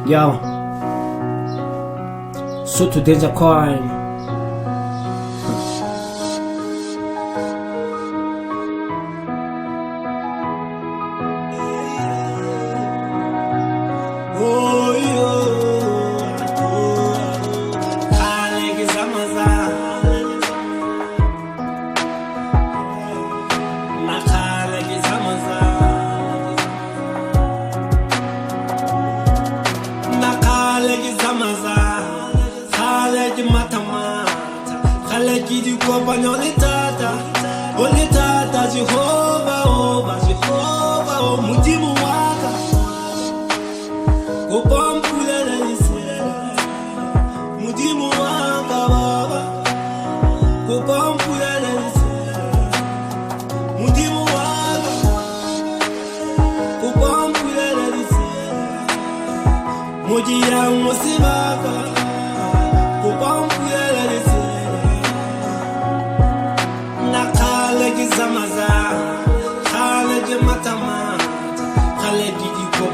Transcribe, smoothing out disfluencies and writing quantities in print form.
Yo, so to danger coin. Jehovah, oh, Jehovah, oh, mudimu waka. Opampula na isera, mudimu waka baba. Opampula na isera, mudimu waka. Opampula na isera, mujia musibaka. Opampula na isera, nakale gizamaza. Matama, Khaled, you go,